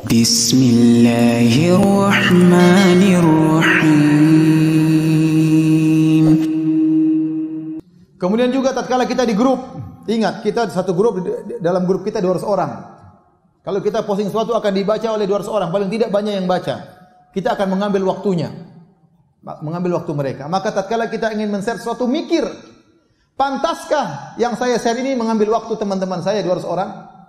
Bismillahirrahmanirrahim. Kemudian juga tatkala kita di grup, ingat kita satu grup, dalam grup kita 200 orang. Kalau kita posting sesuatu akan dibaca oleh 200 orang, paling tidak banyak yang baca. Kita akan mengambil waktunya, mengambil waktu mereka. Maka tatkala kita ingin men-share sesuatu, mikir, pantaskah yang saya share ini mengambil waktu teman-teman saya 200 orang?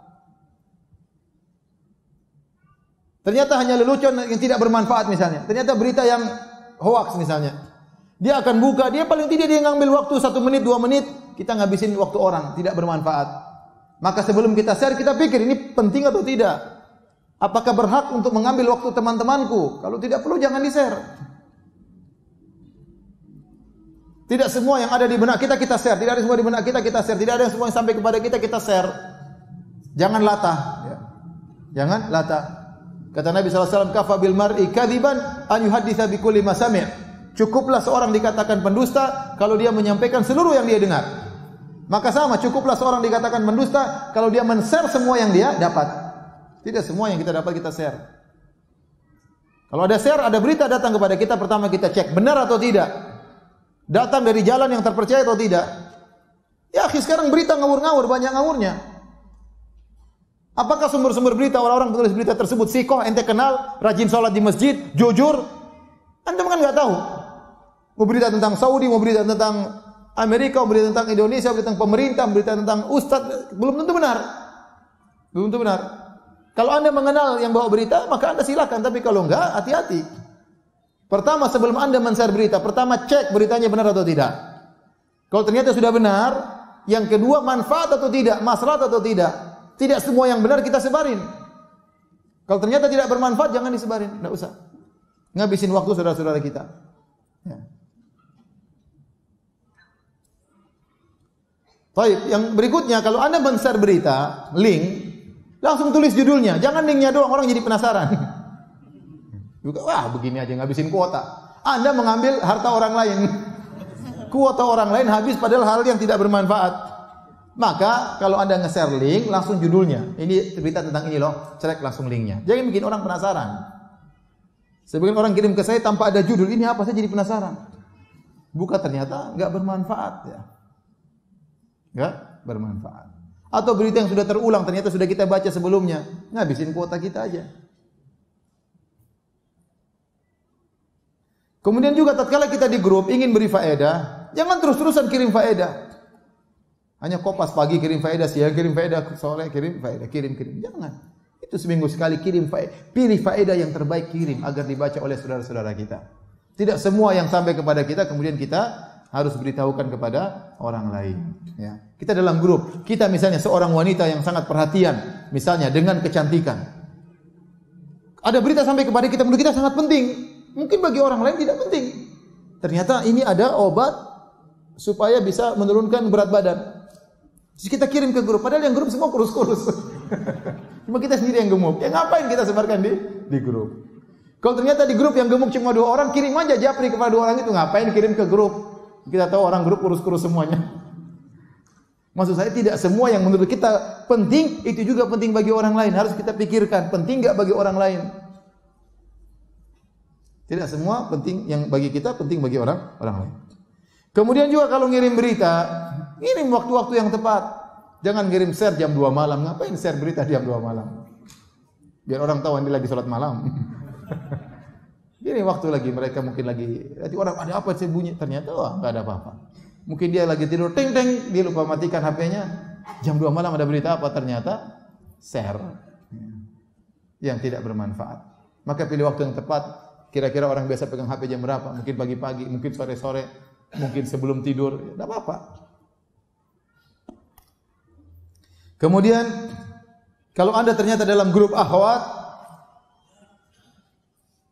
Ternyata hanya lelucon yang tidak bermanfaat misalnya. Ternyata berita yang hoax misalnya. Dia akan buka, dia paling tidak dia ngambil waktu 1 menit, 2 menit, kita ngabisin waktu orang, tidak bermanfaat. Maka sebelum kita share, kita pikir ini penting atau tidak. Apakah berhak untuk mengambil waktu teman-temanku? Kalau tidak perlu jangan di-share. Tidak semua yang ada di benak kita, kita share. Tidak ada semua di benak kita, kita share. Tidak ada yang semua yang sampai kepada kita, kita share. Jangan latah. Ya. Jangan latah. Kata Nabi SAW, kafa bil mar'i kadziban an yuhadditsa bi kulli ma sami'. Cukuplah seorang dikatakan pendusta kalau dia menyampaikan seluruh yang dia dengar. Maka sama, cukuplah seorang dikatakan pendusta kalau dia men-share semua yang dia dapat. Tidak semua yang kita dapat kita share. Kalau ada share, ada berita datang kepada kita, pertama kita cek benar atau tidak. Datang dari jalan yang terpercaya atau tidak. Ya, sekarang berita ngawur-ngawur, banyak ngawurnya. Apakah sumber-sumber berita orang-orang penulis berita tersebut sikoh, ente kenal, rajin sholat di masjid, jujur? Anda kan nggak tahu. Mau berita tentang Saudi, mau berita tentang Amerika, mau berita tentang Indonesia, mau berita tentang pemerintah, mau berita tentang ustadz, belum tentu benar. Belum tentu benar. Kalau Anda mengenal yang bawa berita, maka Anda silakan. Tapi kalau enggak, hati-hati. Pertama, sebelum Anda men-share berita, pertama cek beritanya benar atau tidak. Kalau ternyata sudah benar, yang kedua manfaat atau tidak, maslahat atau tidak. Tidak semua yang benar kita sebarin. Kalau ternyata tidak bermanfaat, jangan disebarin. Tidak usah. Ngabisin waktu saudara-saudara kita. Ya. Baik, yang berikutnya kalau Anda men-share berita, link, langsung tulis judulnya. Jangan linknya doang, orang jadi penasaran. Wah, begini aja ngabisin kuota. Anda mengambil harta orang lain. Kuota orang lain habis padahal hal yang tidak bermanfaat. Maka kalau Anda nge-share link, langsung judulnya. Ini berita tentang ini loh, selek langsung linknya. Jangan bikin orang penasaran. Sebagian orang kirim ke saya tanpa ada judul, ini apa, saya jadi penasaran. Buka ternyata nggak bermanfaat ya. Nggak bermanfaat. Atau berita yang sudah terulang ternyata sudah kita baca sebelumnya, ngabisin kuota kita aja. Kemudian juga tatkala kita di grup ingin beri faedah, jangan terus-terusan kirim faedah. Hanya kopas pagi kirim faedah, siang kirim faedah, sore kirim faedah, kirim. Jangan. Itu seminggu sekali kirim faedah. Pilih faedah yang terbaik kirim agar dibaca oleh saudara-saudara kita. Tidak semua yang sampai kepada kita kemudian kita harus beritahukan kepada orang lain. Ya. Kita dalam grup, kita misalnya seorang wanita yang sangat perhatian, misalnya dengan kecantikan. Ada berita sampai kepada kita, menurut kita sangat penting. Mungkin bagi orang lain tidak penting. Ternyata ini ada obat supaya bisa menurunkan berat badan. Terus kita kirim ke grup, padahal yang grup semua kurus-kurus. Cuma kita sendiri yang gemuk. Ya ngapain kita sebarkan di grup? Kalau ternyata di grup yang gemuk cuma 2 orang, kirim aja japri kepada 2 orang itu. Ngapain kirim ke grup? Kita tahu orang grup kurus-kurus semuanya. Maksud saya tidak semua yang menurut kita penting itu juga penting bagi orang lain. Harus kita pikirkan penting enggak bagi orang lain. Tidak semua penting yang bagi kita penting bagi orang lain. Kemudian juga kalau ngirim berita, ngirim waktu-waktu yang tepat. Jangan ngirim share jam 2 malam. Ngapain share berita jam 2 malam? Biar orang tahu Anda lagi sholat malam. Ini waktu lagi mereka mungkin lagi, nanti orang ada apa sih bunyi, ternyata wah enggak ada apa-apa. Mungkin dia lagi tidur, ting ting, dia lupa matikan HP-nya. Jam 2 malam ada berita apa, ternyata share yang tidak bermanfaat. Maka pilih waktu yang tepat. Kira-kira orang biasa pegang HP jam berapa? Mungkin pagi-pagi, mungkin sore-sore, mungkin sebelum tidur, enggak apa-apa. Kemudian kalau Anda ternyata dalam grup akhwat,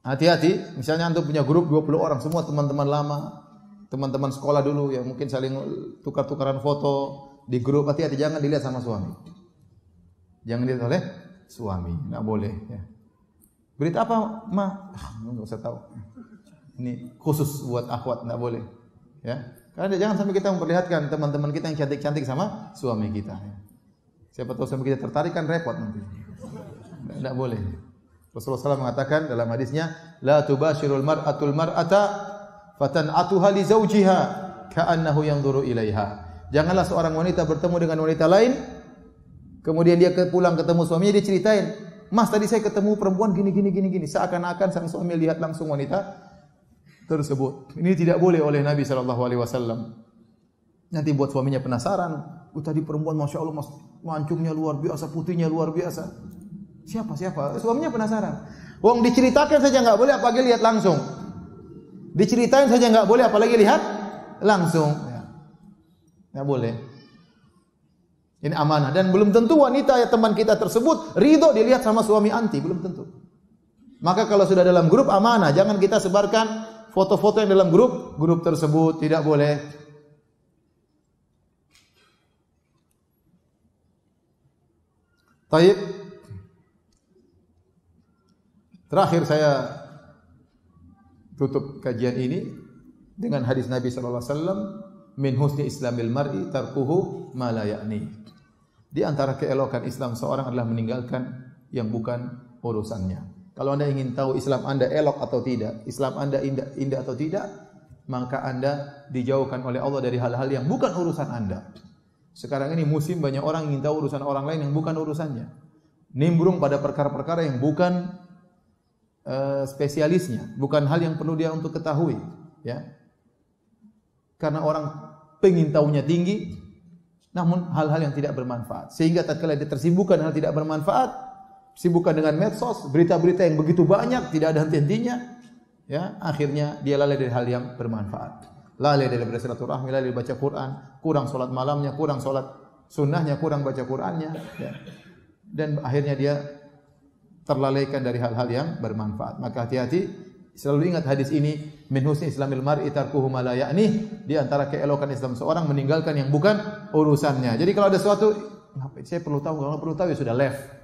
hati-hati, misalnya Anda punya grup 20 orang, semua teman-teman lama, teman-teman sekolah dulu yang mungkin saling tukar-tukaran foto di grup, hati-hati jangan dilihat sama suami. Jangan dilihat oleh suami, enggak boleh ya. Berita apa, Ma? Enggak usah tahu. Ini khusus buat akhwat, enggak boleh. Ya. Karena jangan sampai kita memperlihatkan teman-teman kita yang cantik-cantik sama suami kita ya. Siapa tahu suami kita tertarik kan repot nanti. Enggak boleh. Rasulullah SAW mengatakan dalam hadisnya, la tubashirul mar'atul mar'ata fatan'atuha li zawjiha ka'annahu yanzuru ilaiha. Janganlah seorang wanita bertemu dengan wanita lain, kemudian dia pulang ketemu suaminya, dia ceritain, "Mas, tadi saya ketemu perempuan gini. Seakan-akan sang suami lihat langsung wanita tersebut. Ini tidak boleh oleh Nabi sallallahu alaihi wasallam. Nanti buat suaminya penasaran. Tadi perempuan Masya Allah, Mas, mancungnya luar biasa, putihnya luar biasa. Siapa? Suaminya penasaran. Wong diceritakan saja enggak boleh, apalagi lihat langsung. Diceritain saja enggak boleh, apalagi lihat langsung. Enggak boleh. Ini amanah, dan belum tentu wanita teman kita tersebut ridho dilihat sama suami anti, belum tentu. Maka kalau sudah dalam grup amanah, jangan kita sebarkan foto-foto yang dalam grup tersebut, tidak boleh. Taib. Terakhir saya tutup kajian ini dengan hadis Nabi sallallahu alaihi wasallam, min husni islamil mar'i tarkuhu ma la ya'ni. Di antara keelokan Islam seorang adalah meninggalkan yang bukan urusannya. Kalau Anda ingin tahu Islam Anda elok atau tidak, Islam Anda indah atau tidak, maka Anda dijauhkan oleh Allah dari hal-hal yang bukan urusan Anda. Sekarang ini musim banyak orang ingin tahu urusan orang lain yang bukan urusannya. Nimbrung pada perkara-perkara yang bukan spesialisnya, bukan hal yang perlu dia untuk ketahui, ya. Karena orang pengen tahunya tinggi, namun hal-hal yang tidak bermanfaat. Sehingga tatkala dia tersibukkan hal tidak bermanfaat, sibukkan dengan medsos, berita-berita yang begitu banyak, tidak ada henti-hentinya, ya, akhirnya dia lalai dari hal yang bermanfaat. Lalai dari bersilaturahmi, lalai dari baca Quran, kurang salat malamnya, kurang salat sunnahnya, kurang baca Qurannya, ya. Dan akhirnya dia terlalaikan dari hal-hal yang bermanfaat. Maka hati-hati, selalu ingat hadis ini, min husni islamil mar'i tarkuhu ma la ya'ni, di antara keelokan Islam seorang meninggalkan yang bukan urusannya. Jadi kalau ada sesuatu, saya perlu tahu, kalau perlu tahu ya sudah left.